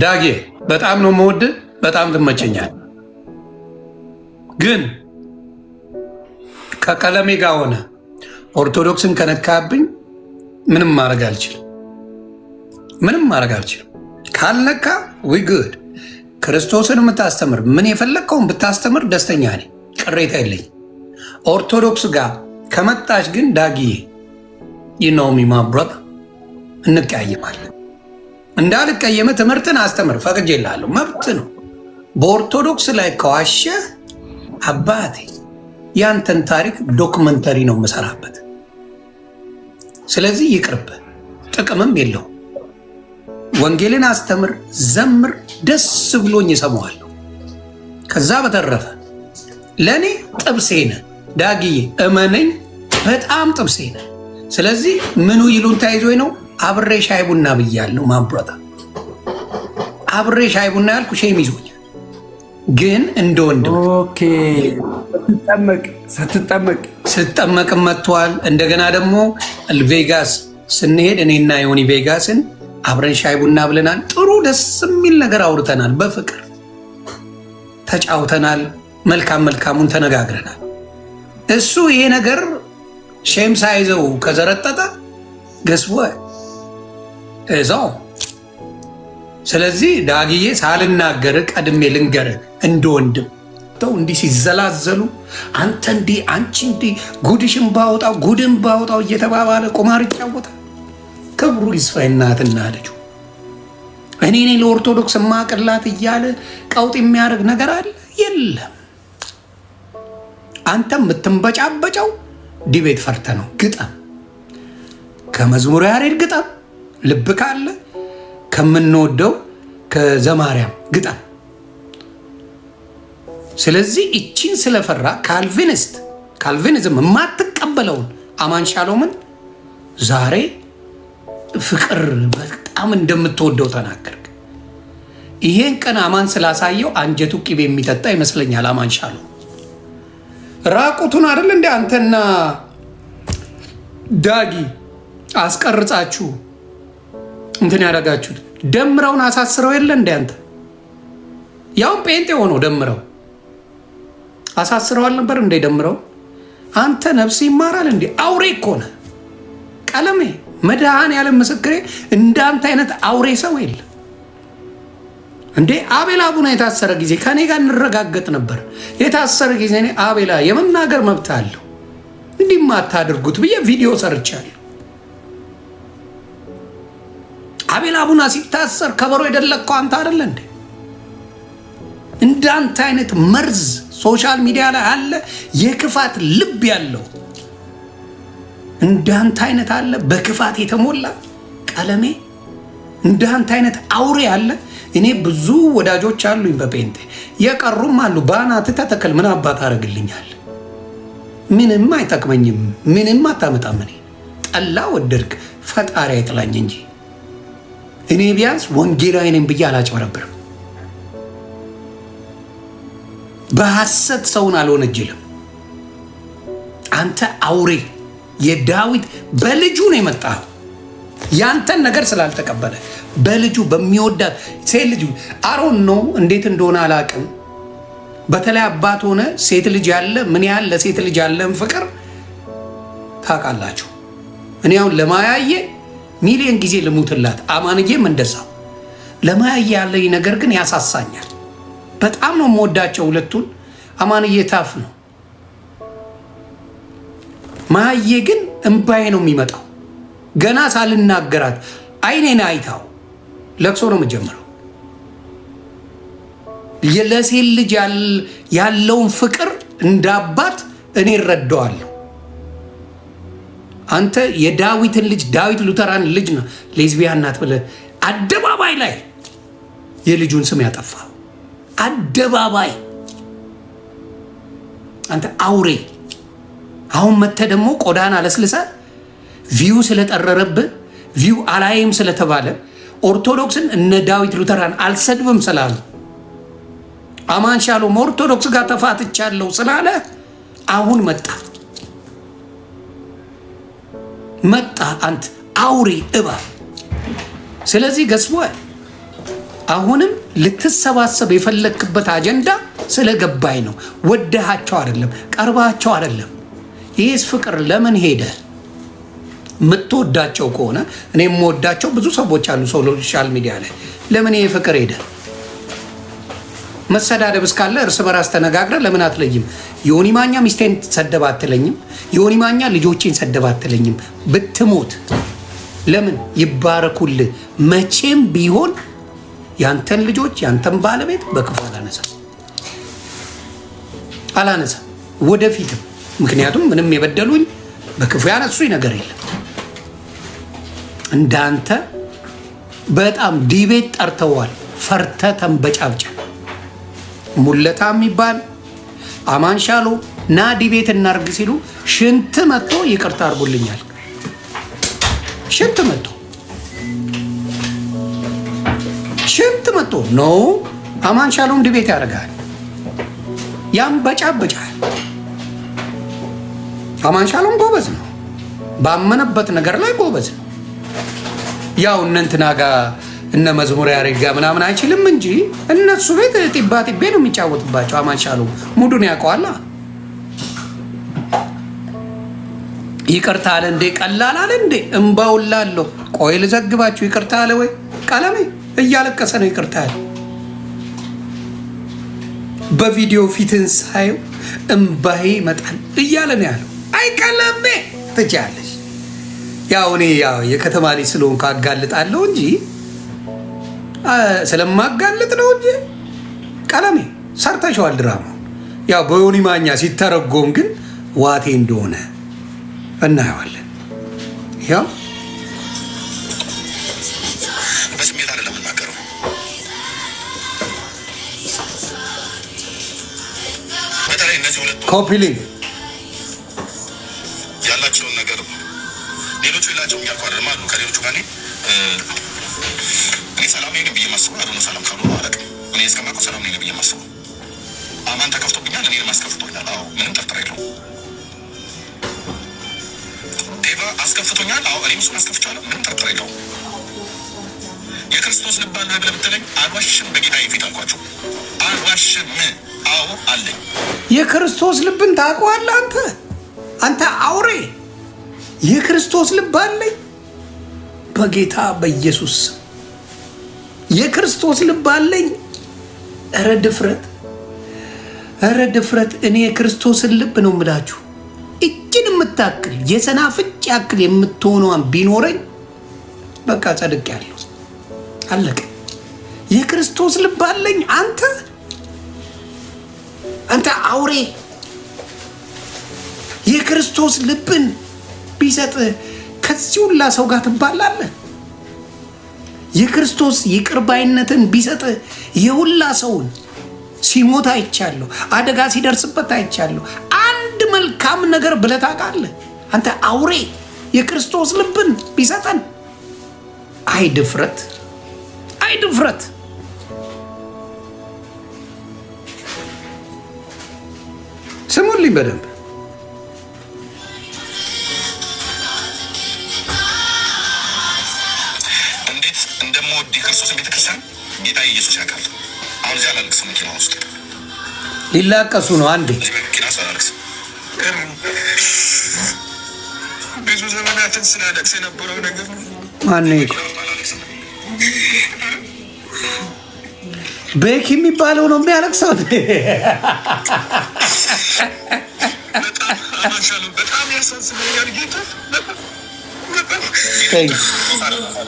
ዳጌ በጣም ነው መወድ፣ በጣም ትመቸኛል። ግን ከቀለሜ ጋር ሆነ ኦርቶዶክስን ከነካብኝ ምንም ማድረግ አልችልም። ምንም ማድረግ አልችልም። ካልነካ ዊ ጉድ። ክርስቶስን የምታስተምር ምን የፈለግከውን ብታስተምር ደስተኛ ነኝ፣ ቅሬታ የለኝ። ኦርቶዶክስ ጋር ከመጣች ግን ዳጊዬ ይነውሚማ ብሮታ እንቀያየማለን። እንዳልቀየመ ትምህርትን አስተምር፣ ፈቅጄልሃለሁ፣ መብት ነው። በኦርቶዶክስ ላይ ከዋሸ አባቴ ያንተን ታሪክ ዶክመንተሪ ነው የምሰራበት። ስለዚህ ይቅርብ፣ ጥቅምም የለው። ወንጌልን አስተምር፣ ዘምር፣ ደስ ብሎኝ እሰማዋለሁ። ከዛ በተረፈ ለእኔ ጥብሴ ነህ ዳጊዬ፣ እመነኝ፣ በጣም ጥብሴ ነህ። ስለዚህ ምኑ ይሉን ተያይዞኝ ነው አብሬ ሻይ ቡና ብያለሁ። ማብረታ አብሬ ሻይ ቡና ያልኩ ሼም ይዞኛል። ግን እንደ ወንድም ስትጠመቅም መጥተዋል። እንደገና ደግሞ ቬጋስ ስንሄድ እኔና ዮኒ ቬጋስን አብረን ሻይ ቡና ብለናል። ጥሩ ደስ የሚል ነገር አውርተናል። በፍቅር ተጫውተናል። መልካም መልካሙን ተነጋግረናል። እሱ ይሄ ነገር ሼም ሳይዘው ከዘረጠጠ ገስወ እዛው። ስለዚህ ዳግዬ ሳልናገር ቀድሜ ልንገር እንደ ወንድም ተው። እንዲህ ሲዘላዘሉ አንተ እንዲህ አንቺ እንዲህ ጉድሽን ባወጣው ጉድን ባወጣው እየተባባለ ቁማር ይጫወታል። ክብሩ ይስፋ እናትና ልጁ። እኔ ለኦርቶዶክስ ማቅላት እያለ ቀውጥ የሚያደርግ ነገር አለ የለም። አንተ የምትንበጫበጨው ዲቤት ፈርተ ነው። ግጠም፣ ከመዝሙር ያሬድ ግጠም፣ ልብ ካለ ከምንወደው ከዘማርያም ግጠም። ስለዚህ እቺን ስለፈራ ካልቪኒዝም የማትቀበለውን አማን ሻሎምን ዛሬ ፍቅር በጣም እንደምትወደው ተናገርክ። ይሄን ቀን አማን ስላሳየው አንጀቱ ቅቤ የሚጠጣ ይመስለኛል። አማን ሻሎም ራቁቱን አይደል እንደ አንተና ዳጊ አስቀርጻችሁ እንትን ያደረጋችሁት ደምረውን አሳስረው የለ እንደ አንተ ያውም ጴንጤ ሆኖ ደምረው አሳስረው አልነበር እንደ ደምረው። አንተ ነፍስ ይማራል እንዴ? አውሬ እኮ ነህ ቀለሜ። መድኃኔዓለም ምስክሬ፣ እንዳንተ አይነት አውሬ ሰው የለም እንዴ። አቤላ አቡና የታሰረ ጊዜ ከኔ ጋር እንረጋገጥ ነበር። የታሰረ ጊዜ እኔ አቤላ የመናገር መብት አለው እንዲህ ማታደርጉት ብዬ ቪዲዮ ሰርቻለሁ። አቤላ አቡና ሲታሰር ከበሮ የደለቅከው አንተ አይደለ እንዴ? እንዳንተ አይነት መርዝ ሶሻል ሚዲያ ላይ አለ፣ የክፋት ልብ ያለው እንዳንተ አይነት አለ፣ በክፋት የተሞላ ቀለሜ። እንዳንተ አይነት አውሬ አለ። እኔ ብዙ ወዳጆች አሉኝ በጴንጤ፣ የቀሩም አሉ። በአናትህ ተተከል። ምን አባት አደርግልኛል? ምንም አይጠቅመኝም፣ ምንም አታመጣም። እኔ ጠላ ወደድክ ፈጣሪ አይጥላኝ እንጂ እኔ ቢያንስ ወንጌላዊ ነኝ ብዬ አላጭበረብርም። በሐሰት ሰውን አልወነጅልም። አንተ አውሬ የዳዊት በልጁ ነው የመጣው። ያንተን ነገር ስላልተቀበለ በልጁ በሚወዳት ሴት ልጁ አሮን ነው። እንዴት እንደሆነ አላቅም። በተለይ አባት ሆነ ሴት ልጅ ያለ ምን ያህል ለሴት ልጅ ያለን ፍቅር ታውቃላችሁ። እኔ አሁን ለማያየ ሚሊዮን ጊዜ ልሙትላት፣ አማንዬም እንደዛው። ለማያየ ያለኝ ነገር ግን ያሳሳኛል። በጣም ነው የምወዳቸው ሁለቱን። አማንዬ ታፍ ነው፣ ማያየ ግን እምባዬ ነው የሚመጣው። ገና ሳልናገራት አይኔን አይታው ለቅሶ ነው የምጀምረው። ለሴት ልጅ ያለውን ፍቅር እንዳባት እኔ እረዳዋለሁ። አንተ የዳዊትን ልጅ ዳዊት ሉተራን ልጅ ነው ሌዝቢያን ናት ብለህ አደባባይ ላይ የልጁን ስም ያጠፋ አደባባይ። አንተ አውሬ። አሁን መተህ ደግሞ ቆዳን አለስልሰ ቪው ስለጠረረብህ ቪው አላይም ስለተባለ ኦርቶዶክስን እነ ዳዊት ሉተራን አልሰድብም ስላሉ አማን ሻሎም ኦርቶዶክስ ጋር ተፋትቻለሁ ስላለ አሁን መጣ አንተ አውሬ እባብ። ስለዚህ ገስቦ አሁንም ልትሰባሰብ የፈለክበት አጀንዳ ስለገባኝ ነው። ወደሃቸው አይደለም፣ ቀርባቸው አይደለም። ይህስ ፍቅር ለምን ሄደ? የምትወዳቸው ከሆነ እኔ የምወዳቸው ብዙ ሰዎች አሉ ሶሻል ሚዲያ ላይ። ለምን ይሄ ፍቅር ሄደ? መሰዳደብ እስካለ እርስ በራስ ተነጋግረ ለምን አትለይም? ዮኒ ማኛ ሚስቴን ሰደብ አትለኝም? ዮኒ ማኛ ልጆቼን ሰደብ አትለኝም? ብትሞት ለምን ይባረኩልህ? መቼም ቢሆን ያንተን ልጆች ያንተን ባለቤት በክፉ አላነሳ ወደፊትም። ምክንያቱም ምንም የበደሉኝ በክፉ ያነሱኝ ነገር የለም። እንዳንተ በጣም ዲቤት ጠርተዋል። ፈርተ ተንበጫብጫ ሙለታ የሚባል አማንሻሎ ና ዲቤት እናርግ ሲሉ ሽንት መጥቶ ይቅርታ አርጉልኛል። ሽንት መጥቶ ኖ አማንሻሎም ዲቤት ያደርጋል። ያንበጫብጫል። አማንሻሎም ጎበዝ ነው፣ ባመነበት ነገር ላይ ጎበዝ ነው። ያው እነንትና ጋር እነ መዝሙር ያሬድ ጋር ምናምን አይችልም እንጂ እነሱ ቤት ጢባ ጢቤ ነው የሚጫወትባቸው። አማንሻሎም ሙዱን ያውቀዋላ። ይቅርታ አለ እንዴ? ቀላል አለ እንዴ? እምባውላለሁ። ቆይ ልዘግባችሁ። ይቅርታ አለ ወይ? ቀለሜ እያለቀሰ ነው ይቅርታ አለ። በቪዲዮ ፊትን ሳየው እምባዬ ይመጣል እያለ ነው ያለው። አይ ቀለሜ ትችያለሽ። ያው እኔ ያው የከተማ ልጅ ስለሆንኩ አጋልጣለሁ እንጂ ስለማጋልጥ ነው እንጂ ቀለሜ ሰርተሽዋል ድራማ። ያው በዮኒ ማኛ ሲተረጎም ግን ዋቴ እንደሆነ እናየዋለን። ያው በስሜት አይደለም የምናገረው። በተለይ እነዚህ ሁለት ኮፒ ሊንክ ያላቸውን ነገር ሌሎቹ የላቸውም እያልኩ አይደለም አሉ። ከሌሎቹ ጋር እኔ ሰላም ነኝ ብዬ ማስበው አዶነ ሰላም ካሉ አላውቅም። እኔ እስከማውቀው ሰላም ነኝ ብዬ ማስበው አማን ተከፍቶብኛል፣ እኔንም አስከፍቶኛል። አዎ ምንም ጥርጥር የለውም። ዴቫ አስከፍቶኛል። አዎ እኔም እሱን አስከፍቻለሁ። ምንም ጥርጥር የለውም። የክርስቶስ ልብ አለህ ብለህ ብትለኝ አልዋሽም። በጌታዬ ፊት አልኳቸው አልዋሽም። አዎ አለኝ። የክርስቶስ ልብን ታውቀዋለህ አንተ አውሬ። የክርስቶስ ልብ አለኝ በጌታ በኢየሱስ የክርስቶስ ልብ አለኝ። ኧረ ድፍረት፣ ኧረ ድፍረት። እኔ የክርስቶስን ልብ ነው የምላችሁ። እጅን የምታክል የሰናፍጭ ያክል የምትሆነዋን ቢኖረኝ በቃ ጸድቅ ያለው አለቀ። የክርስቶስ ልብ አለኝ። አንተ አውሬ የክርስቶስ ልብን ቢሰጥ ከዚህ ሁላ ሰው ጋር ትባላለህ። የክርስቶስ ይቅርባይነትን ቢሰጥ የሁላ ሰውን ሲሞት አይቻለሁ፣ አደጋ ሲደርስበት አይቻለሁ። አንድ መልካም ነገር ብለህ ታውቃለህ? አንተ አውሬ የክርስቶስ ልብን ቢሰጠን። አይ ድፍረት፣ አይ ድፍረት። ስሙልኝ በደንብ እንደምወድ የክርስቶስን ቤተክርስቲያን ጌታ ኢየሱስ ያውቃል። አሁን እዚያ ላለቅስ መኪና ውስጥ ሊላቀሱ ነው። አንዴ መኪና ሳላለቅስ ብዙ ዘመናትን ስላለቅስ የነበረው ነገር ማነው? ቤኪ የሚባለው ነው የሚያለቅሰው። በጣም ያሳዝነኛል ጌታ።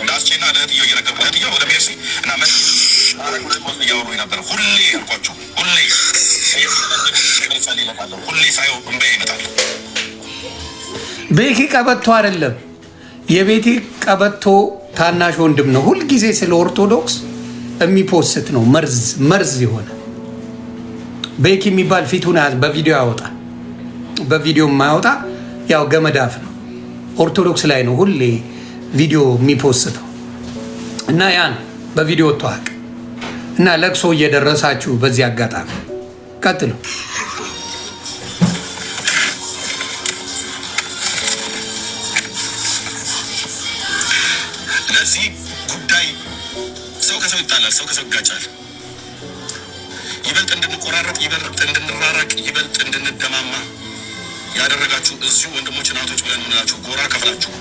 ዳስቼና ለእህትዮ እየነገርኩ ለእህትዮ ወደ ሜርሲ እና እያወሩ ነበር። ሁሌ ሳየው እንበ ይመጣል። ቤኪ ቀበቶ አይደለም፣ የቤቲ ቀበቶ ታናሽ ወንድም ነው። ሁልጊዜ ስለ ኦርቶዶክስ የሚፖስት ነው። መርዝ የሆነ ቤኪ የሚባል ፊቱን በቪዲዮ ያወጣል። በቪዲዮ የማያወጣ ያው ገመዳፍ ነው። ኦርቶዶክስ ላይ ነው ሁሌ ቪዲዮ የሚፖስተው እና ያን በቪዲዮ ተዋቅ እና ለቅሶ እየደረሳችሁ በዚህ አጋጣሚ ቀጥሉ። ለዚህ ጉዳይ ሰው ከሰው ይጣላል። ይጣላል፣ ሰው ከሰው ይጋጫል። ይበልጥ እንድንቆራረጥ፣ ይበልጥ እንድንራራቅ፣ ይበልጥ እንድንደማማ ያደረጋችሁ እዚሁ ወንድሞች እናቶች ብለን የምንላችሁ ጎራ ከፍላችሁ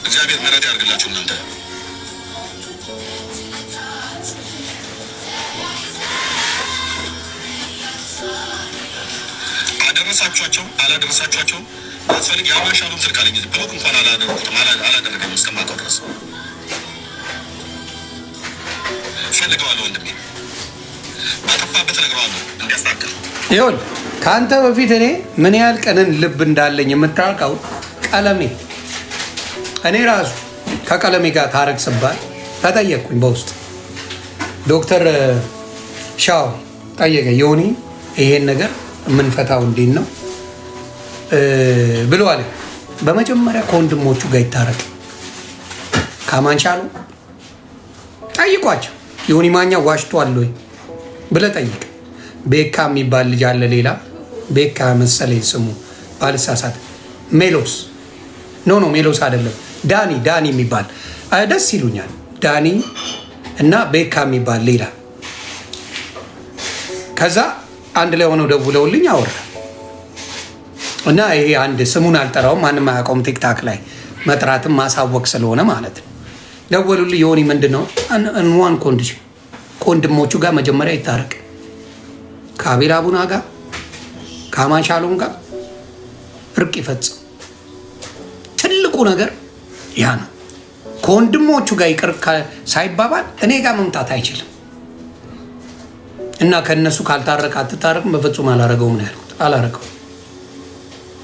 እግዚአብሔር ምሕረት ያድርግላችሁ። እናንተ አደረሳችኋቸው አላደረሳችኋቸው ያስፈልግ የአማሻሉም ስልክ አለኝ ብሎክ እንኳን አላደረጉትም አላደረገም እስከማውቀው ድረስ ፈልገዋለሁ። ወንድሜ ባጠፋበት እነግረዋለሁ እንዲያስተካክል። ይሁን ከአንተ በፊት እኔ ምን ያህል ቀንን ልብ እንዳለኝ የምታውቀው ቀለሜ። እኔ ራሱ ከቀለሜ ጋር ታረቅ ስባል ተጠየቅኩኝ በውስጥ ዶክተር ሻው ጠየቀ፣ ዮኒ ይሄን ነገር የምንፈታው እንዴት ነው ብሎ አለ። በመጀመሪያ ከወንድሞቹ ጋር ይታረቅ። ካማንቻሉ ጠይቋቸው፣ ዮኒ ማኛ ዋሽቷል ወይ ብለህ ጠይቅ። ቤካ የሚባል ልጅ አለ፣ ሌላ ቤካ መሰለኝ ስሙ ባልሳሳት፣ ሜሎስ ኖ ሜሎስ አይደለም፣ ዳኒ የሚባል ደስ ይሉኛል። ዳኒ እና ቤካ የሚባል ሌላ። ከዛ አንድ ላይ ሆነው ደውለውልኝ አወራ እና ይሄ አንድ ስሙን አልጠራውም፣ ማንም አያውቀውም፣ ቲክታክ ላይ መጥራትም ማሳወቅ ስለሆነ ማለት ነው። ደወሉልኝ፣ ዮኒ ምንድን ነው እንዋን ኮንዲሽን ከወንድሞቹ ጋር መጀመሪያ ይታረቅ፣ ከአቤል አቡና ጋር ከአማንሻሎም ጋር እርቅ ይፈጽም። ትልቁ ነገር ያ ነው። ከወንድሞቹ ጋር ይቅር ሳይባባል እኔ ጋር መምጣት አይችልም እና ከእነሱ ካልታረቅ አትታረቅም። በፍጹም አላረገውም ነው ያልኩት። አላረገውም፣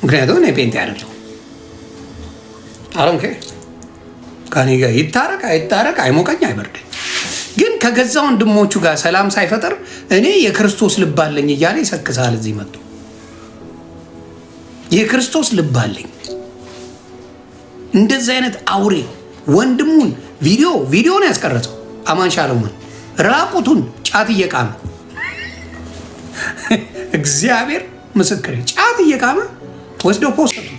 ምክንያቱም እኔ ፔንቴ አይደለሁም። አሮንኬ ከኔ ጋር ይታረቅ አይታረቅ አይሞቀኝ አይበርደኝ። ግን ከገዛ ወንድሞቹ ጋር ሰላም ሳይፈጠር እኔ የክርስቶስ ልብ አለኝ እያለ ይሰክሳል። እዚህ መጡ የክርስቶስ ልብ አለኝ። እንደዚህ አይነት አውሬ ወንድሙን ቪዲዮ ነው ያስቀረጸው። አማንሻለሙን ራቁቱን ጫት እየቃመ እግዚአብሔር ምስክሬ፣ ጫት እየቃመ ወስደው ፖስተቱት።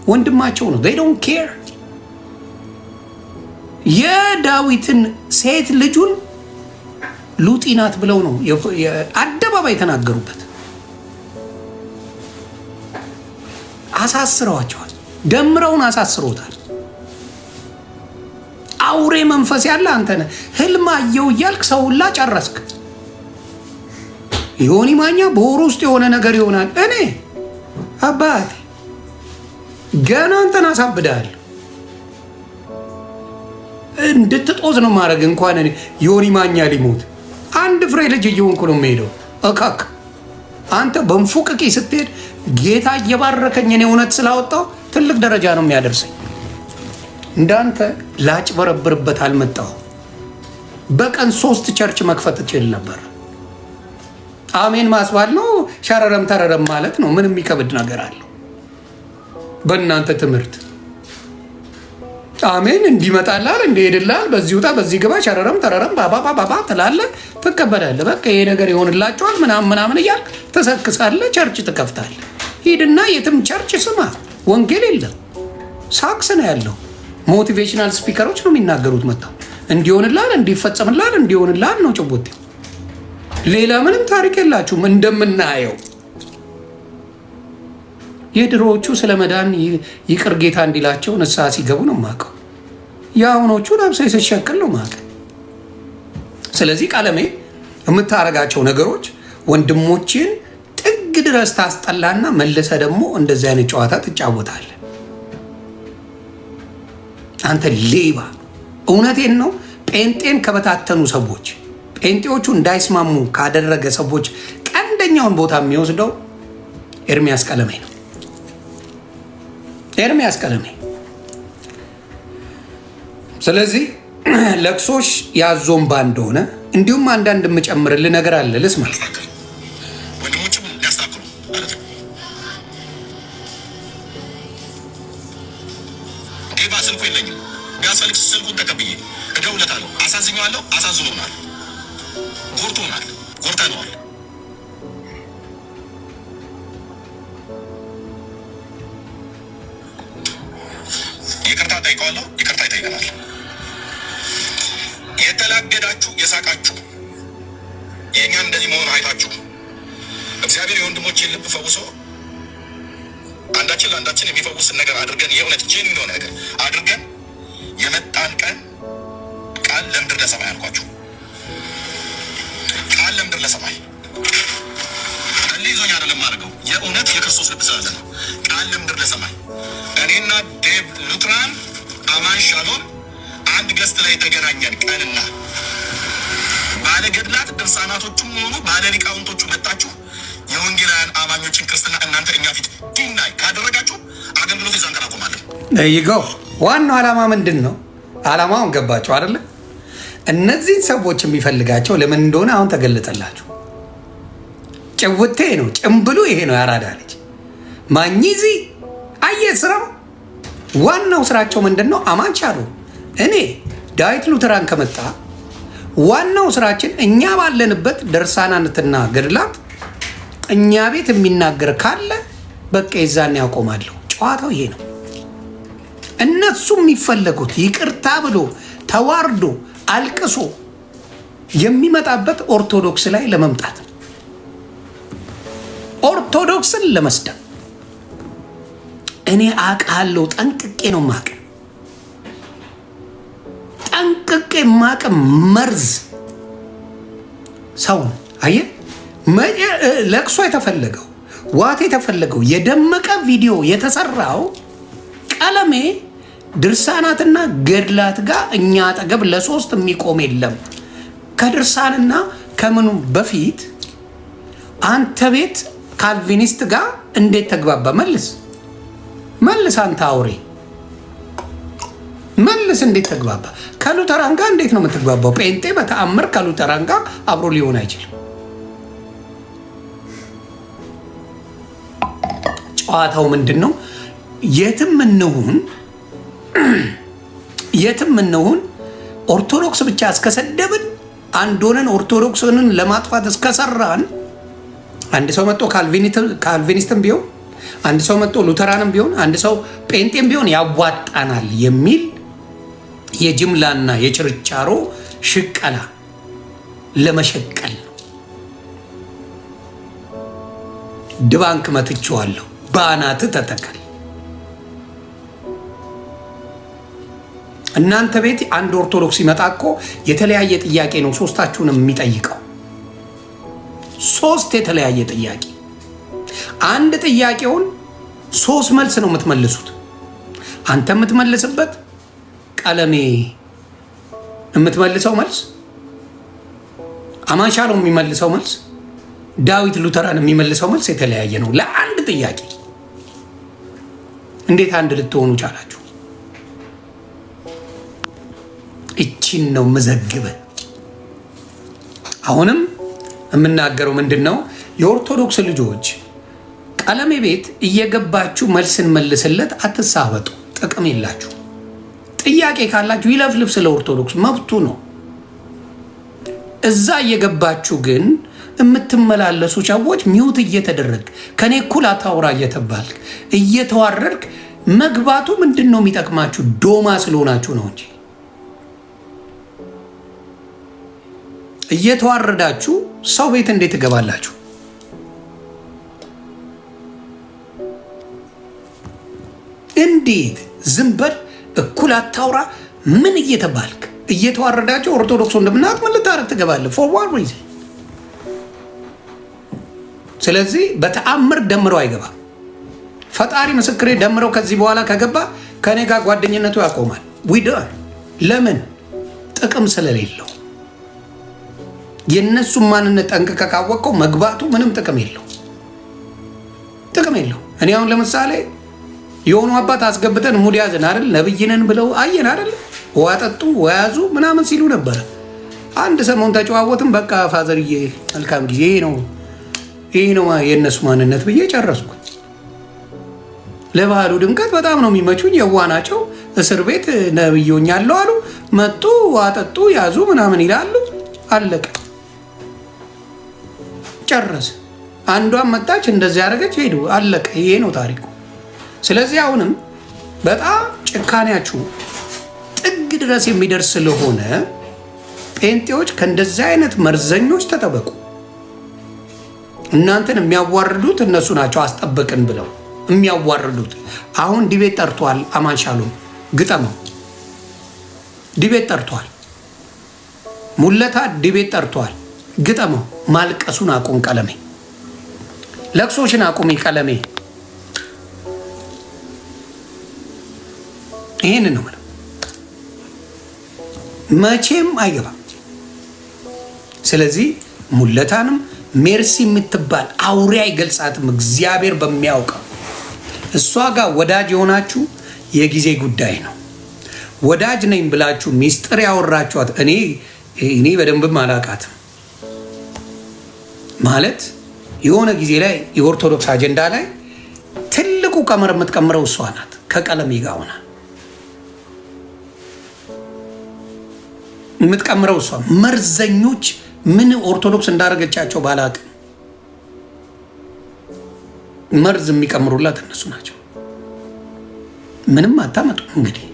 ወንድማቸው ነው። they don't care። የዳዊትን ሴት ልጁን ሉጢ ናት ብለው ነው አደባባይ የተናገሩበት። አሳስረዋቸዋል። ደምረውን አሳስሮታል። አውሬ መንፈስ ያለ አንተ ነህ። ህልም አየሁ እያልክ ሰው ሁላ ጨረስክ። ዮኒ ማኛ በወር ውስጥ የሆነ ነገር ይሆናል። እኔ አባቴ ገና አንተን አሳብዳለሁ። እንድትጦዝ ነው ማድረግ። እንኳን እኔ ዮኒ ማኛ ሊሞት አንድ ፍሬ ልጅ እየሆንኩ ነው የምሄደው። እካክ አንተ በንፉቅቂ ስትሄድ ጌታ እየባረከኝ እኔ እውነት ስላወጣው ትልቅ ደረጃ ነው የሚያደርሰኝ። እንዳንተ ላጭበረብርበት አልመጣሁም። በቀን 3 ቸርች መክፈት እችል ነበር። አሜን ማስባል ነው፣ ሸረረም ተረረም ማለት ነው። ምን የሚከብድ ነገር አለው? በእናንተ ትምህርት አሜን እንዲመጣላል እንዲሄድላል፣ በዚህ ውጣ በዚህ ግባ፣ ሸረረም ተረረም ባባ ትላለህ፣ ትቀበላለህ። በቃ ይሄ ነገር ይሆንላቸዋል ምናምን እያልክ ትሰክሳለህ፣ ቸርች ትከፍታለህ። ሂድና የትም ቸርች ስማ፣ ወንጌል የለም፣ ሳክስ ነው ያለው። ሞቲቬሽናል ስፒከሮች ነው የሚናገሩት። መጣው እንዲሆንላል እንዲፈጸምላል እንዲሆንላል ነው ጭቦቴ። ሌላ ምንም ታሪክ የላችሁም። እንደምናየው የድሮዎቹ ስለ መዳን ይቅር ጌታ እንዲላቸው ንስሐ ሲገቡ ነው የማውቀው። የአሁኖቹ ለብሰው ሲሸቅል ነው የማውቀው። ስለዚህ ቀለሜ የምታረጋቸው ነገሮች ወንድሞችን ጥግ ድረስ ታስጠላና መልሰ ደግሞ እንደዚህ አይነት ጨዋታ ትጫወታለህ። አንተ ሌባ! እውነቴን ነው። ጴንጤን ከበታተኑ ሰዎች፣ ጴንጤዎቹ እንዳይስማሙ ካደረገ ሰዎች ቀንደኛውን ቦታ የሚወስደው ኤርሚያስ ቀለሜ ነው። ኤርሚያስ ቀለሜ። ስለዚህ ለቅሶሽ ያዞምባ እንደሆነ እንዲሁም አንዳንድ የምጨምርልህ ነገር አለ። ልስማ። ወንድሞችም ሊያስተካክሉ ማለት ነው። ጌባ ስልኩ የለኝም። ቢያስፈልግ ስልኩን ተቀብዬ እደውለታለሁ። አሳዝኘዋለሁ። አሳዝኖናል፣ ጎርቶናል፣ ጎርተነዋል። ይቅርታ ጠይቀዋለሁ። ይቅርታ ይጠይቀናል። አውቃችሁ የእኛን እንደዚህ መሆን አይታችሁ እግዚአብሔር የወንድሞችን ልብ ፈውሶ አንዳችን ለአንዳችን የሚፈውስን ነገር አድርገን የእውነት ጄኒን የሆነ ነገር አድርገን የመጣን ቀን ቃል ለምድር ለሰማይ አልኳችሁ። ቃል ለምድር ለሰማይ ይዞኝ አይደለም አድርገው የእውነት የክርስቶስ ልብ ስላለ ነው። ቃል ለምድር ለሰማይ እኔና ዴቭ ሉትራን አማን ሻሎም አንድ ገስት ላይ የተገናኘን ቀንና ባለ ገድላት ድርሳናቶቹም ሆኑ ባለ ሊቃውንቶቹ መጣችሁ የወንጌላውያን አማኞችን ክርስትና እናንተ እኛ ፊት ዲናይ ካደረጋችሁ አገልግሎት ይዛን ቀናቆማለን። ይገው ዋናው ዓላማ ምንድን ነው? ዓላማውን ገባችሁ አይደለ? እነዚህን ሰዎች የሚፈልጋቸው ለምን እንደሆነ አሁን ተገለጠላችሁ። ጭውቴ ነው፣ ጭምብሉ ይሄ ነው። ያራዳ ልጅ ማኝዚ አየ ስራው ዋናው ስራቸው ምንድን ነው? አማን ሻሎም እኔ ዳዊት ሉተራን ከመጣ ዋናው ስራችን እኛ ባለንበት ድርሳናትና ገድላት እኛ ቤት የሚናገር ካለ በቃ ይዛን ያቆማለሁ። ጨዋታው ይሄ ነው። እነሱ የሚፈለጉት ይቅርታ ብሎ ተዋርዶ አልቅሶ የሚመጣበት ኦርቶዶክስ ላይ ለመምጣት ኦርቶዶክስን ለመስደብ። እኔ አውቃለሁ፣ ጠንቅቄ ነው ማቅ ጠንቅቄ ማቅ መርዝ ሰውን አየ ለቅሶ የተፈለገው ዋት የተፈለገው የደመቀ ቪዲዮ የተሰራው ቀለሜ ድርሳናትና ገድላት ጋር እኛ አጠገብ ለሶስት የሚቆም የለም። ከድርሳንና ከምኑ በፊት አንተ ቤት ካልቪኒስት ጋር እንዴት ተግባባ? መልስ አንተ አውሬ መልስ። እንዴት ተግባባ? ከሉተራን ጋር እንዴት ነው የምትግባባው? ጴንጤ በተአምር ከሉተራን ጋር አብሮ ሊሆን አይችልም። ጨዋታው ምንድን ነው? የትም እንሁን ኦርቶዶክስ ብቻ እስከሰደብን አንድ ሆነን ኦርቶዶክስንን ለማጥፋት እስከሰራን አንድ ሰው መጥቶ ካልቪኒስትም ቢሆን አንድ ሰው መጥቶ ሉተራንም ቢሆን አንድ ሰው ጴንጤም ቢሆን ያዋጣናል የሚል የጅምላና የችርቻሮ ሽቀላ ለመሸቀል ድባንክ መትቼዋለሁ። ባናት ተተከል። እናንተ ቤት አንድ ኦርቶዶክስ ሲመጣ እኮ የተለያየ ጥያቄ ነው ሶስታችሁንም የሚጠይቀው። ሶስት የተለያየ ጥያቄ። አንድ ጥያቄውን ሶስት መልስ ነው የምትመልሱት። አንተ የምትመልስበት፣ ቀለሜ የምትመልሰው መልስ፣ አማን ሻሎም የሚመልሰው መልስ፣ ዳዊት ሉተራን የሚመልሰው መልስ የተለያየ ነው ለአንድ ጥያቄ። እንዴት አንድ ልትሆኑ ቻላችሁ? እቺን ነው መዘግበ። አሁንም የምናገረው ምንድን ነው? የኦርቶዶክስ ልጆች ቀለሜ ቤት እየገባችሁ መልስን መልስለት፣ አትሳበጡ። ጥቅም የላችሁ። ጥያቄ ካላችሁ ይለፍልፍ፣ ስለ ኦርቶዶክስ መብቱ ነው። እዛ እየገባችሁ ግን የምትመላለሱ ሰዎች ሚውት እየተደረግ ከኔ እኩል አታውራ እየተባልክ እየተዋረድክ መግባቱ ምንድን ነው የሚጠቅማችሁ? ዶማ ስለሆናችሁ ነው እንጂ እየተዋረዳችሁ ሰው ቤት እንዴት ትገባላችሁ? እንዴት ዝም በል እኩል አታውራ ምን እየተባልክ እየተዋረዳችሁ ኦርቶዶክስ እንደምናት ምን ልታረግ ትገባለህ? ፎር ዋን ሪዝን። ስለዚህ በተአምር ደምረው አይገባም። ፈጣሪ ምስክሬ፣ ደምረው ከዚህ በኋላ ከገባ ከኔ ጋር ጓደኝነቱ ያቆማል። ዊደር ለምን? ጥቅም ስለሌለው። የእነሱን ማንነት ጠንቅቀህ ካወቀው መግባቱ ምንም ጥቅም የለው፣ ጥቅም የለው። እኔ አሁን ለምሳሌ የሆኑ አባት አስገብተን ሙድ ያዘን አይደል፣ ነብይነን ብለው አየን አይደል፣ ዋጠጡ ወያዙ ምናምን ሲሉ ነበረ። አንድ ሰሞን ተጨዋወትን። በቃ ፋዘርዬ መልካም ጊዜ ነው፣ ይህ ነው የእነሱ ማንነት ብዬ ጨረስኩ። ለባህሉ ድምቀት በጣም ነው የሚመቹኝ፣ የዋናቸው እስር ቤት ነብዮኛለሁ አሉ፣ መጡ፣ ዋጠጡ፣ ያዙ ምናምን ይላሉ። አለቀ፣ ጨረሰ። አንዷን መጣች፣ እንደዚህ ያደረገች፣ ሄዱ፣ አለቀ። ይሄ ነው ታሪኩ። ስለዚህ አሁንም በጣም ጭካኔያችሁ ጥግ ድረስ የሚደርስ ስለሆነ ጴንጤዎች ከእንደዚህ አይነት መርዘኞች ተጠበቁ። እናንተን የሚያዋርዱት እነሱ ናቸው። አስጠበቅን ብለው የሚያዋርዱት። አሁን ዲቤት ጠርቷል። አማን ሻሎም ግጠመው። ዲቤት ጠርቷል። ሙለታ ዲቤት ጠርቷል። ግጠመው። ማልቀሱን አቁም ቀለሜ። ለቅሶሽን አቁሚ ቀለሜ። ይህን ነው ምለው። መቼም አይገባም። ስለዚህ ሙለታንም ሜርሲ የምትባል አውሬ አይገልጻትም። እግዚአብሔር በሚያውቀው እሷ ጋር ወዳጅ የሆናችሁ የጊዜ ጉዳይ ነው። ወዳጅ ነኝ ብላችሁ ሚስጥር ያወራችኋት እኔ በደንብም አላውቃትም። ማለት የሆነ ጊዜ ላይ የኦርቶዶክስ አጀንዳ ላይ ትልቁ ቀመር የምትቀምረው እሷ ናት። ከቀለሜ ጋር ሆና የምትቀምረው እሷ። መርዘኞች ምን ኦርቶዶክስ እንዳደረገቻቸው ባላቅም መርዝ የሚቀምሩላት እነሱ ናቸው። ምንም አታመጡ። እንግዲህ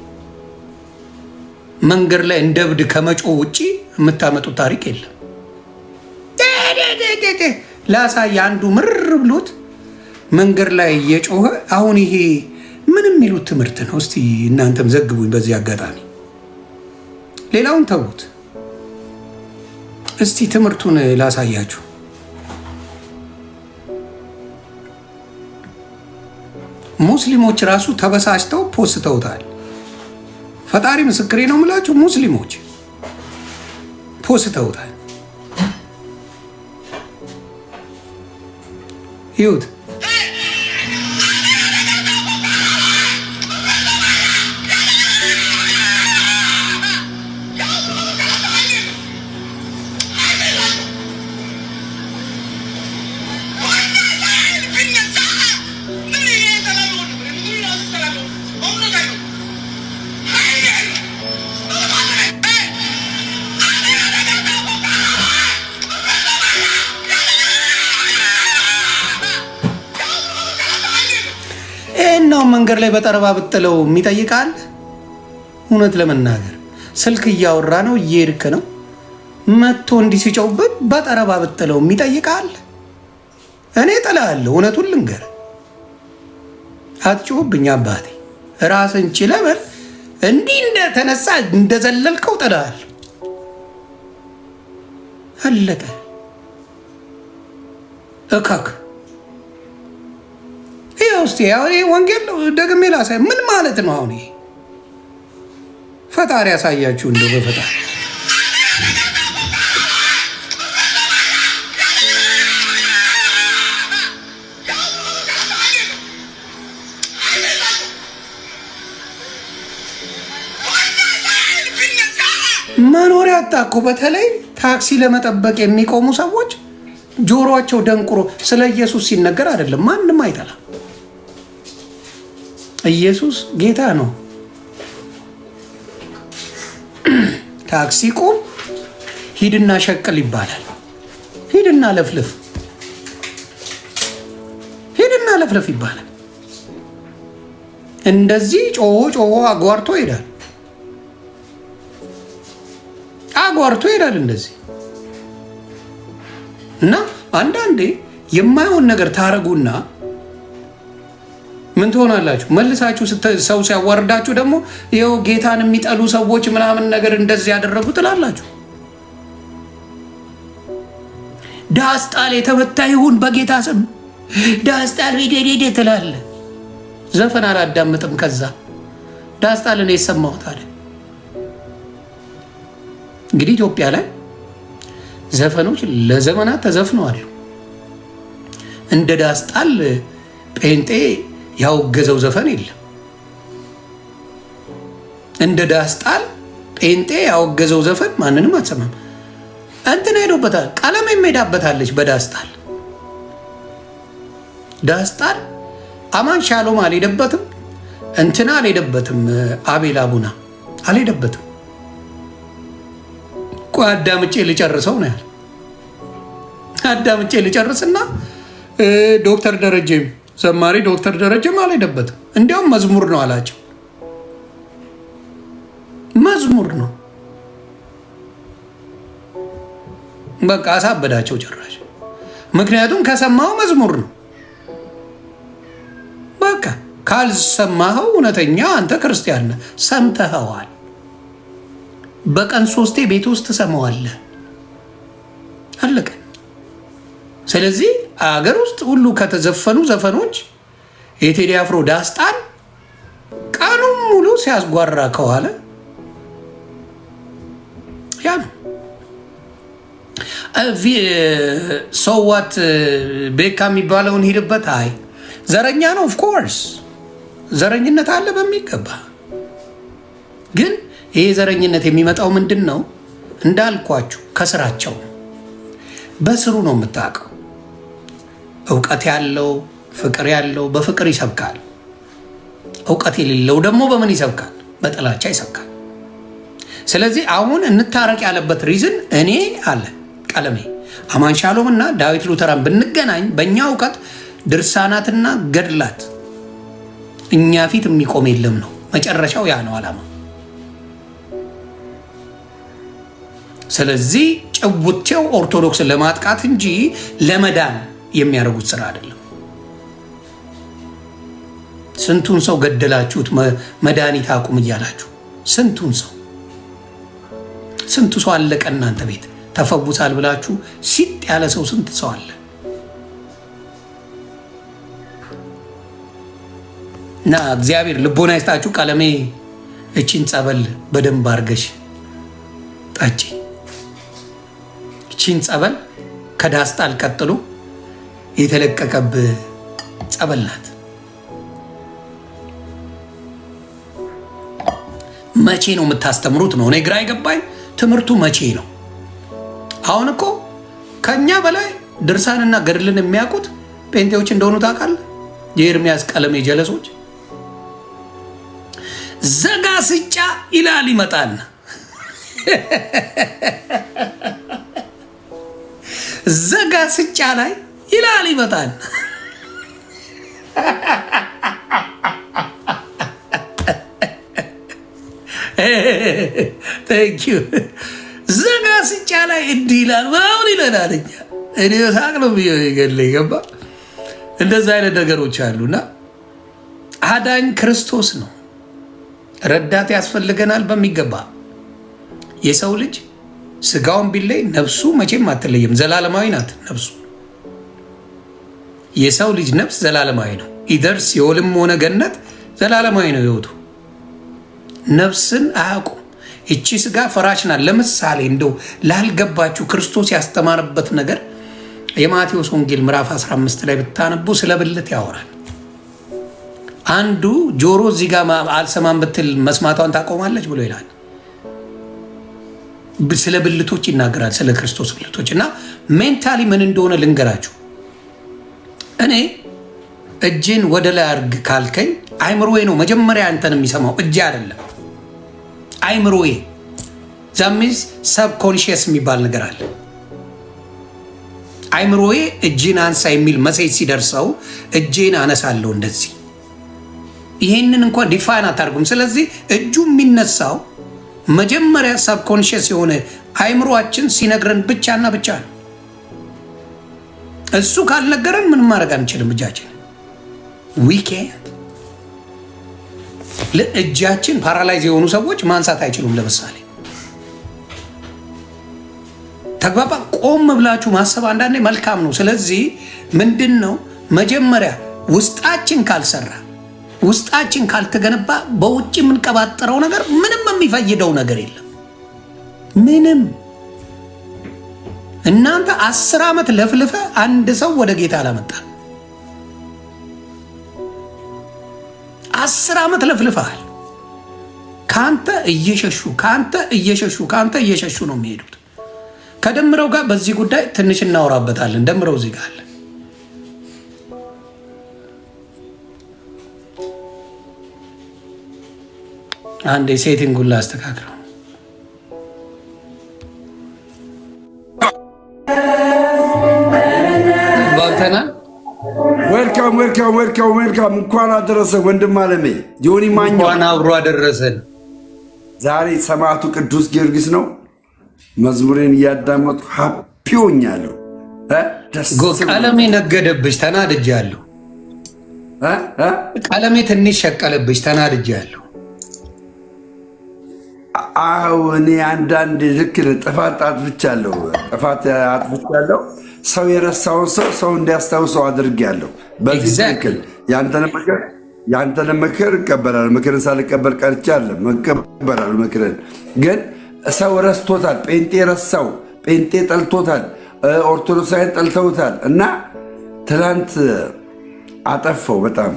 መንገድ ላይ እንደ እብድ ከመጮ ውጪ የምታመጡት ታሪክ የለም። ላሳይ አንዱ ምር ብሎት መንገድ ላይ እየጮኸ አሁን ይሄ ምን የሚሉት ትምህርት ነው? እስቲ እናንተም ዘግቡኝ በዚህ አጋጣሚ። ሌላውን ተዉት። እስቲ ትምህርቱን ላሳያችሁ። ሙስሊሞች ራሱ ተበሳጭተው ፖስተውታል። ፈጣሪ ምስክሬ ነው የምላችሁ፣ ሙስሊሞች ፖስተውታል። ይሁት ነው መንገድ ላይ በጠረባ ብጥለው የሚጠይቃል። እውነት ለመናገር ስልክ እያወራ ነው፣ እየሄድክ ነው፣ መጥቶ እንዲህ ሲጨውበት በጠረባ ብጥለው የሚጠይቃል። እኔ ጥላለሁ። እውነቱን ልንገር፣ አትጮህብኝ አባቴ። ራስን ችለህ በል። እንዲህ እንደተነሳ እንደዘለልከው ጥላለሁ። አለቀ። እካክ ውስጥ ወንጌል ደግሜ ላሳይ። ምን ማለት ነው አሁን? ፈጣሪ ያሳያችሁ እንደው በፈጣሪ መኖሪያ አጣኩ። በተለይ ታክሲ ለመጠበቅ የሚቆሙ ሰዎች ጆሮአቸው ደንቁሮ ስለ ኢየሱስ ሲነገር አይደለም ማንም አይጠላም። ኢየሱስ ጌታ ነው። ታክሲ ቁም፣ ሂድና ሸቅል ይባላል። ሂድና ለፍልፍ፣ ሂድና ለፍልፍ ይባላል። እንደዚህ ጮሆ አጓርቶ ይሄዳል። አጓርቶ ይሄዳል እንደዚህ። እና አንዳንዴ የማይሆን ነገር ታረጉና ምን ትሆናላችሁ? መልሳችሁ ሰው ሲያዋርዳችሁ ደግሞ ይኸው ጌታን የሚጠሉ ሰዎች ምናምን ነገር እንደዚህ ያደረጉ ትላላችሁ። ዳስጣል የተመታ ይሁን በጌታ ስም ዳስጣል ሄዴ ትላለ። ዘፈን አላዳምጥም። ከዛ ዳስጣል ነው የሰማሁት አለ። እንግዲህ ኢትዮጵያ ላይ ዘፈኖች ለዘመናት ተዘፍነዋል። እንደ ዳስጣል ጴንጤ ያወገዘው ዘፈን የለም። እንደ ዳስጣል ጴንጤ ያወገዘው ዘፈን ማንንም አትሰማም። እንትን ሄዶበታል፣ ቀለም ሄዳበታለች በዳስጣል። ዳስጣል አማን ሻሎም አልሄደበትም፣ እንትና አልሄደበትም፣ አቤል አቡና አልሄደበትም። ቆይ አዳምጬ ልጨርሰው ነው ያለ። አዳምጬ ልጨርስና ዶክተር ደረጀም ዘማሪ ዶክተር ደረጀም አልሄደበትም። እንዲያውም መዝሙር ነው አላቸው። መዝሙር ነው በቃ አሳበዳቸው ጭራሽ። ምክንያቱም ከሰማው መዝሙር ነው። በቃ ካልሰማኸው እውነተኛ አንተ ክርስቲያን ነህ። ሰምተኸዋል። በቀን 3 ቤት ውስጥ ትሰማዋለህ። አለቀ። ስለዚህ አገር ውስጥ ሁሉ ከተዘፈኑ ዘፈኖች የቴዲ አፍሮ ዳስጣን ቀኑን ሙሉ ሲያስጓራ ከዋለ ያ ነው። ሰዋት ቤካ የሚባለውን ሂድበት። አይ ዘረኛ ነው። ኦፍኮርስ ዘረኝነት አለ በሚገባ። ግን ይሄ ዘረኝነት የሚመጣው ምንድን ነው? እንዳልኳችሁ ከስራቸው በስሩ ነው የምታውቀው። እውቀት ያለው ፍቅር ያለው በፍቅር ይሰብካል። እውቀት የሌለው ደግሞ በምን ይሰብካል? በጥላቻ ይሰብካል። ስለዚህ አሁን እንታረቅ ያለበት ሪዝን እኔ አለ ቀለሜ አማን ሻሎም እና ዳዊት ሉተራን ብንገናኝ በእኛ እውቀት ድርሳናትና ገድላት እኛ ፊት የሚቆም የለም ነው መጨረሻው። ያ ነው ዓላማ። ስለዚህ ጭውቴው ኦርቶዶክስን ለማጥቃት እንጂ ለመዳን የሚያደርጉት ስራ አይደለም። ስንቱን ሰው ገደላችሁት መድኃኒት አቁም እያላችሁ። ስንቱ ሰው አለቀ እናንተ ቤት ተፈውሳል ብላችሁ ሲጥ ያለ ሰው ስንት ሰው አለ። እና እግዚአብሔር ልቦና ይስጣችሁ። ቀለሜ እቺን ጸበል በደንብ አርገሽ ጠጪ። እቺን ጸበል ከዳስጣል ቀጥሎ የተለቀቀብ ጸበል ናት። መቼ ነው የምታስተምሩት ነው እኔ ግራ አይገባኝ። ትምህርቱ መቼ ነው? አሁን እኮ ከኛ በላይ ድርሳንና ገድልን የሚያውቁት ጴንጤዎች እንደሆኑ ታውቃለህ። የኤርሚያስ ቀለሜ ጀለሶች ዘጋ ስጫ ይላል ይመጣል። ዘጋ ስጫ ላይ ይላል ይመጣል። ቴንኪዩ ዘጋ ስጫ ላይ እንዲህ ይላል ምናምን ይለናል። እኔ ሳቅ ነው ገለኝ ገባ። እንደዛ አይነት ነገሮች አሉና አዳኝ ክርስቶስ ነው። ረዳት ያስፈልገናል በሚገባ። የሰው ልጅ ስጋውን ቢለይ ነፍሱ መቼም አትለየም። ዘላለማዊ ናት ነፍሱ። የሰው ልጅ ነፍስ ዘላለማዊ ነው። ኢደር ሲኦልም ሆነ ገነት ዘላለማዊ ነው ህይወቱ። ነፍስን አያውቁም። እቺ ስጋ ፈራሽ ናት። ለምሳሌ እንደው ላልገባችሁ ክርስቶስ ያስተማረበት ነገር የማቴዎስ ወንጌል ምዕራፍ 15 ላይ ብታነቡ ስለ ብልት ያወራል። አንዱ ጆሮ እዚህ ጋር አልሰማም ብትል መስማቷን ታቆማለች ብሎ ይላል። ስለ ብልቶች ይናገራል፣ ስለ ክርስቶስ ብልቶች። እና ሜንታሊ ምን እንደሆነ ልንገራችሁ። እኔ እጅን ወደ ላይ አርግ ካልከኝ አይምሮዬ ነው መጀመሪያ አንተን የሚሰማው፣ እጅ አይደለም። አይምሮዬ ዛሚስ ሰብኮንሽየስ የሚባል ነገር አለ። አይምሮዬ እጅን አንሳ የሚል መሴጅ ሲደርሰው እጄን አነሳለሁ እንደዚህ። ይሄንን እንኳን ዲፋይን አታርጉም። ስለዚህ እጁ የሚነሳው መጀመሪያ ሰብኮንሽየስ የሆነ አይምሮአችን ሲነግረን ብቻና ብቻ ነው። እሱ ካልነገረን ምንም ማድረግ አንችልም። እጃችን ዊኬንድ ለእጃችን ፓራላይዝ የሆኑ ሰዎች ማንሳት አይችሉም። ለምሳሌ ተግባባ። ቆም ብላችሁ ማሰብ አንዳንዴ መልካም ነው። ስለዚህ ምንድን ነው መጀመሪያ ውስጣችን ካልሰራ፣ ውስጣችን ካልተገነባ በውጭ የምንቀባጠረው ነገር ምንም የሚፈይደው ነገር የለም። ምንም። እናንተ 10 ዓመት ለፍልፈ አንድ ሰው ወደ ጌታ አላመጣ። 10 ዓመት ለፍልፈሃል። ካንተ እየሸሹ ነው የሚሄዱት። ከደምረው ጋር በዚህ ጉዳይ ትንሽ እናወራበታለን። ደምረው እዚህ ጋር አለ። አንድ ሴቲንጉን ላስተካክለው። ባተና ዌልካም። እንኳን አደረሰ ወንድም አለሜ ዮኒ ማኛ። እንኳን አብሮ አደረሰን። ዛሬ ሰማዕቱ ቅዱስ ጊዮርጊስ ነው። መዝሙሬን እያዳመጥኩ ሃፒ ሆኛለሁ። ቀለሜ ነገደብሽ፣ ተናድጃለሁ። ቀለሜ ትንሽ ሸቀለብሽ፣ ተናድጃለሁ። አዎ እኔ አንዳንድ ልክ ጥፋት አጥፍቻለሁ። ሰው የረሳውን ሰው እንዲያስታውሰው አድርጌያለሁ። በዚህ ትክክል ያንተን ምክር እቀበላለሁ። ምክርን ሳልቀበል ቀርቼ አይደለም፣ እቀበላለሁ ምክርን። ግን ሰው ረስቶታል። ጴንጤ ረሳው፣ ጴንጤ ጠልቶታል፣ ኦርቶዶክሳውያን ጠልተውታል። እና ትላንት አጠፋው፣ በጣም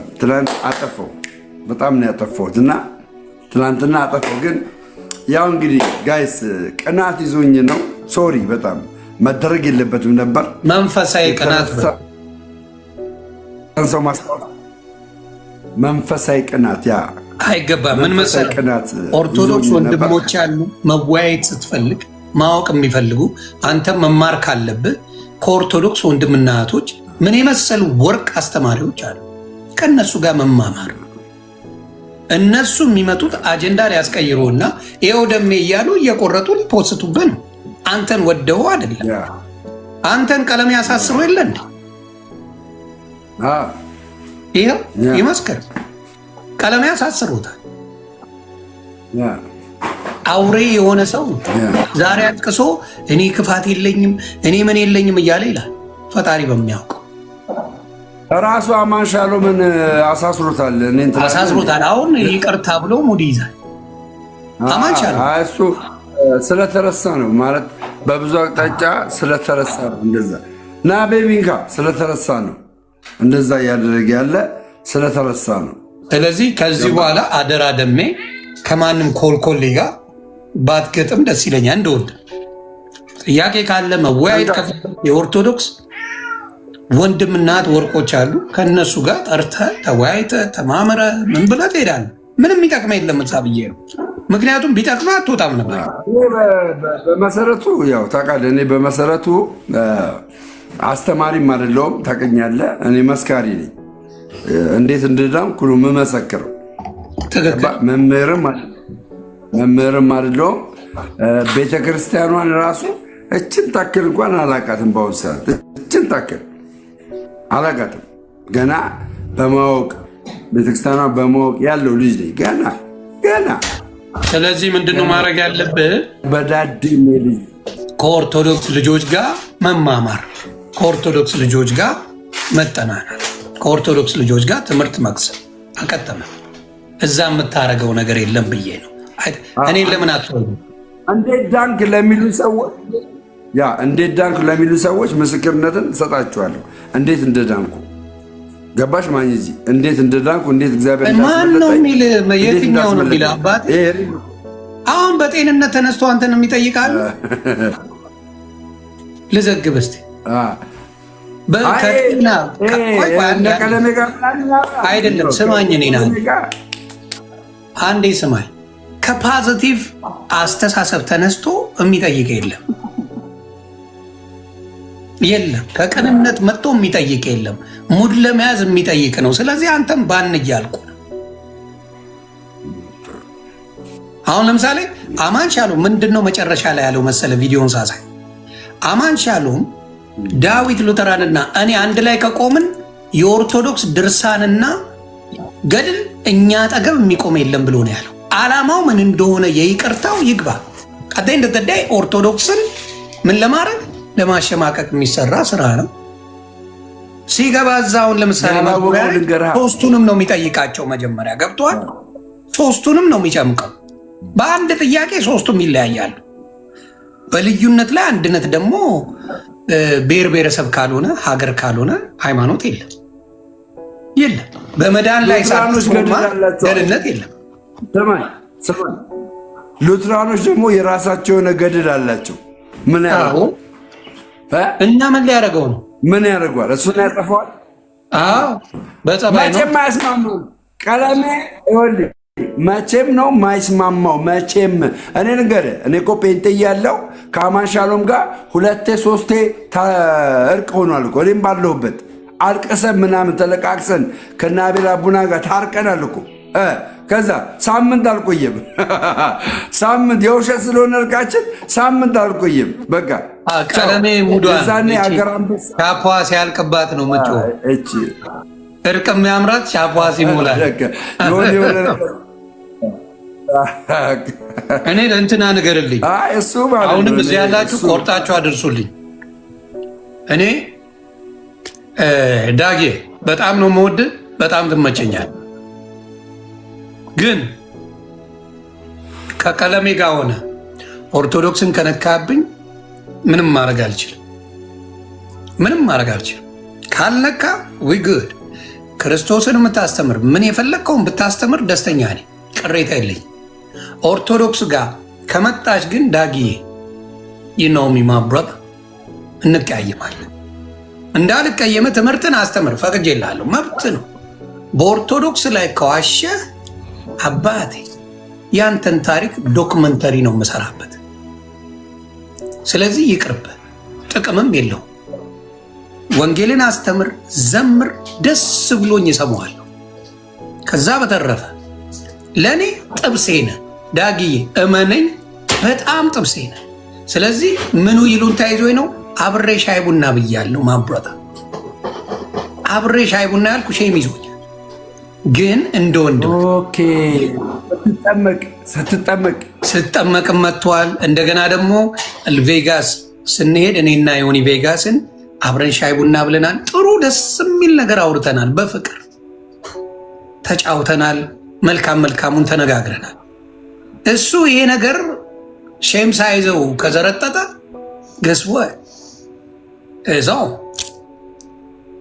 ነው ያጠፋሁት። እና ትላንትና አጠፋው። ግን ያው እንግዲህ ጋይስ ቅናት ይዞኝ ነው። ሶሪ፣ በጣም መደረግ የለበትም ነበር። መንፈሳዊ ቅናት ሰው ማስታወስ፣ መንፈሳዊ ቅናት ያ አይገባም። ምን መሰለህ፣ ኦርቶዶክስ ወንድሞች ያሉ መወያየት ስትፈልግ ማወቅ የሚፈልጉ አንተ መማር ካለብህ ከኦርቶዶክስ ወንድምና እህቶች ምን የመሰሉ ወርቅ አስተማሪዎች አሉ። ከእነሱ ጋር መማማር። እነሱ የሚመጡት አጀንዳ ሊያስቀይሩና ይኸው ደሜ እያሉ እየቆረጡ ሊፖስቱብህ ነው። አንተን ወደው አይደለም። አንተን ቀለም ያሳስበው የለ እንዴ? ይኸው ይመስክር፣ ቀለም ያሳስሩታል። አውሬ የሆነ ሰው ዛሬ አጥቅሶ እኔ ክፋት የለኝም እኔ ምን የለኝም እያለ ይላል። ፈጣሪ በሚያውቀው ራሱ አማን ሻሎምን አሳስሮታል። አሁን ይቅርታ ብሎ ሙድ ይዛል። አማን ሻሎም እሱ ስለተረሳ ነው ማለት በብዙ አቅጣጫ ስለተረሳ ነው። እንደዛ ና ቤቢንካ ስለተረሳ ነው እንደዛ እያደረገ ያለ ስለተረሳ ነው። ስለዚህ ከዚህ በኋላ አደራ ደሜ ከማንም ኮልኮሌ ጋር ባትገጥም ደስ ይለኛል። እንደወድ ጥያቄ ካለ መወያየት የኦርቶዶክስ ወንድምናት ወርቆች አሉ። ከነሱ ጋር ጠርተህ ተወያይተህ ተማምረህ ምን ብለህ ትሄዳለህ። ምንም የሚጠቅመህ የለም እዛ ብዬ ነው። ምክንያቱም ቢጠቅመህ አትወጣም ነበር። በመሰረቱ ያው ታውቃለህ፣ እኔ በመሰረቱ አስተማሪም አይደለሁም ታውቀኛለህ። እኔ መስካሪ ነኝ። እንዴት እንድዳንኩ ነው የምመሰክረው። መምህርም አይደለሁም። ቤተክርስቲያኗን ራሱ እችን ታክል እንኳን አላቃትም። በአሁኑ ሰዓት እችን ታክል አላቃትም። ገና በማወቅ ቤተክርስቲያኗ በማወቅ ያለው ልጅ ነኝ ገና። ስለዚህ ምንድነው ማድረግ ያለብህ? በዳድ ልጅ ከኦርቶዶክስ ልጆች ጋር መማማር፣ ከኦርቶዶክስ ልጆች ጋር መጠናናት፣ ከኦርቶዶክስ ልጆች ጋር ትምህርት መቅሰም አቀጠመ። እዛ የምታደርገው ነገር የለም ብዬ ነው። እኔን ለምን አትወዱ? እንዴት ዳንክ ለሚሉ ሰዎች ምስክርነትን እሰጣችኋለሁ። እንዴት እንደዳንኩ ገባሽ? ማንጂ እንዴት እንደዳንኩ እንዴት እግዚአብሔር ማን ነው የሚል የትኛው ነው የሚል አባቴ አሁን በጤንነት ተነስቶ አንተን የሚጠይቃል። ልዘግብ እስቲ አይደለም ስማኝ፣ እኔና አንዴ ስማኝ። ከፖዚቲቭ አስተሳሰብ ተነስቶ የሚጠይቅ የለም። ከቅንነት መጥቶ የሚጠይቅ የለም። ሙድ ለመያዝ የሚጠይቅ ነው። ስለዚህ አንተም ባን እያልኩ ነው። አሁን ለምሳሌ አማን ሻሎም ምንድነው መጨረሻ ላይ ያለው መሰለ? ቪዲዮን ሳሳይ አማን ሻሎም ዳዊት ሉተራንና እኔ አንድ ላይ ከቆምን የኦርቶዶክስ ድርሳንና ገድል እኛ አጠገብ የሚቆም የለም ብሎ ነው ያለው። ዓላማው ምን እንደሆነ የይቅርታው ይግባ። ቀጣይ እንደተዳይ ኦርቶዶክስን ምን ለማድረግ ለማሸማቀቅ የሚሰራ ስራ ነው። ሲገባ እዛውን ለምሳሌ ሶስቱንም ነው የሚጠይቃቸው። መጀመሪያ ገብቷል። ሶስቱንም ነው የሚጨምቀው። በአንድ ጥያቄ ሶስቱም ይለያያሉ። በልዩነት ላይ አንድነት ደግሞ ብሔር ብሔረሰብ ካልሆነ ሀገር ካልሆነ ሃይማኖት የለም። በመዳን ላይ ደህንነት የለም። ሉትራኖች ደግሞ የራሳቸው የሆነ ገድል አላቸው። ምን ያደርጉ እና ምን ሊያደርገው ነው? ምን ያደርጓል? እሱን ያጠፈዋል። በጸባይ ነው መቼም አያስማማው። ቀለሜ ይኸውልህ መቼም ነው ማይስማማው። መቼም እኔ ንገርህ፣ እኔ እኮ ጴንጤ እያለሁ ከአማን ሻሎም ጋር 2-3 እርቅ ሆኗል እኮ። እኔም ባለሁበት አልቅሰን ምናምን ተለቃቅሰን ከነ አቤል አቡና ጋር ታርቀናል እኮ ከዛ ሳምንት አልቆየም። ሳምንት የውሸት ስለሆነ እርቃችን ሳምንት አልቆየም። በቃ ቀለሜ ሙዷን ሻፏ ሲያልቅባት ነው ምጮ እርቅ የሚያምራት ሻፏ ሲሞላ እኔ ለእንትና ንገርልኝ። አሁንም እዚህ ያላችሁ ቆርጣችሁ አድርሱልኝ። እኔ ዳጌ በጣም ነው የምወድህ፣ በጣም ትመቸኛል። ግን ከቀለሜ ጋር ሆነ ኦርቶዶክስን ከነካብኝ ምንም ማድረግ አልችልም። ምንም ማድረግ አልችልም። ካልነካ ዊ ጉድ ክርስቶስን የምታስተምር ምን የፈለግከውን ብታስተምር ደስተኛ ነኝ፣ ቅሬታ የለኝም። ኦርቶዶክስ ጋር ከመጣች ግን ዳጊዬ ይነውሚ ማብረጥ እንቀያየማለን። እንዳልቀየመ ትምህርትን አስተምር፣ ፈቅጄልሃለሁ፣ መብት ነው። በኦርቶዶክስ ላይ ከዋሸህ አባቴ ያንተን ታሪክ ዶክመንተሪ ነው የምሰራበት። ስለዚህ ይቅርብ፣ ጥቅምም የለው። ወንጌልን አስተምር፣ ዘምር፣ ደስ ብሎኝ እሰማዋለሁ። ከዛ በተረፈ ለእኔ ጥብሴ ነህ ዳጊዬ፣ እመነኝ፣ በጣም ጥብሴ ነህ። ስለዚህ ምኑ ይሉን ተያይዞኝ ነው አብሬ ሻይ ቡና ብያለሁ። ማብረታ አብሬ ሻይ ቡና ያልኩ ሼም ይዞኛል። ግን እንደ ወንድም ስትጠመቅም መጥቷል። እንደገና ደግሞ ቬጋስ ስንሄድ እኔና ዮኒ ቬጋስን አብረን ሻይ ቡና ብለናል። ጥሩ ደስ የሚል ነገር አውርተናል። በፍቅር ተጫውተናል። መልካሙን ተነጋግረናል። እሱ ይሄ ነገር ሼም ሳይዘው ከዘረጠጠ ገስወ እዛው።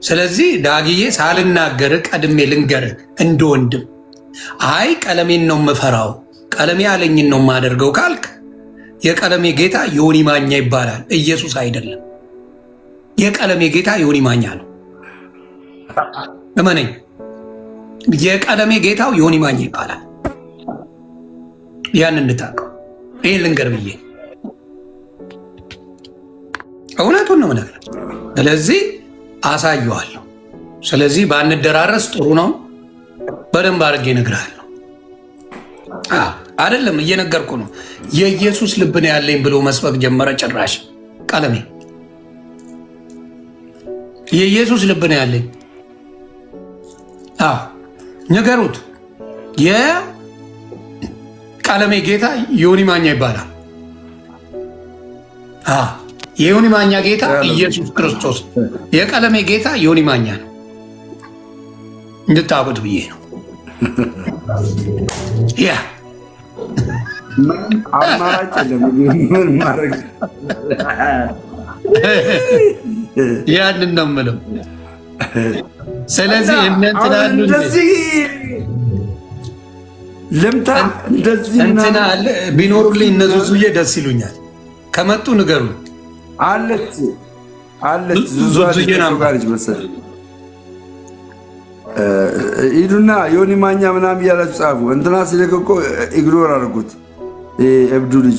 ስለዚህ ዳግዬ ሳልናገር ቀድሜ ልንገር እንደ ወንድም፣ አይ ቀለሜን ነው የምፈራው፣ ቀለሜ ያለኝን ነው የማደርገው ካልክ የቀለሜ ጌታ ዮኒ ማኛ ይባላል፣ ኢየሱስ አይደለም። የቀለሜ ጌታ ዮኒ ማኛ ነው፣ እመነኝ። የቀለሜ ጌታው ዮኒ ማኛ ይባላል። ያን እንድታውቀው ይህን ልንገር ብዬ እውነቱን ነው ምነግር። ስለዚህ አሳየዋለሁ። ስለዚህ ባንደራረስ ጥሩ ነው። በደንብ አድርጌ እነግርሃለሁ። አይደለም እየነገርኩ ነው። የኢየሱስ ልብ ነው ያለኝ ብሎ መስበክ ጀመረ። ጭራሽ ቀለሜ የኢየሱስ ልብ ነው ያለኝ። ንገሩት። የቀለሜ ጌታ ዮኒ ማኛ ይባላል። የዮኒ ማኛ ጌታ ኢየሱስ ክርስቶስ፣ የቀለሜ ጌታ ዮኒ ማኛ ነው። እንድታውቁት ብዬ ነው። ያ አማራጭ ምን ማድረግ ያንን ነው የምለው። ስለዚህ እንትና ልምታ እንትና ቢኖሩልኝ እነዙዙዬ ደስ ይሉኛል። ከመጡ ንገሩኝ። አለች ዙዙዬ ጋርጅ መሰለኝ። ሂዱና ዮኒ ማኛ ምናምን እያላችሁ ጻፉ። እንትና ሲለቅ እኮ ኢግኖር አድርጉት። እብዱ ልጅ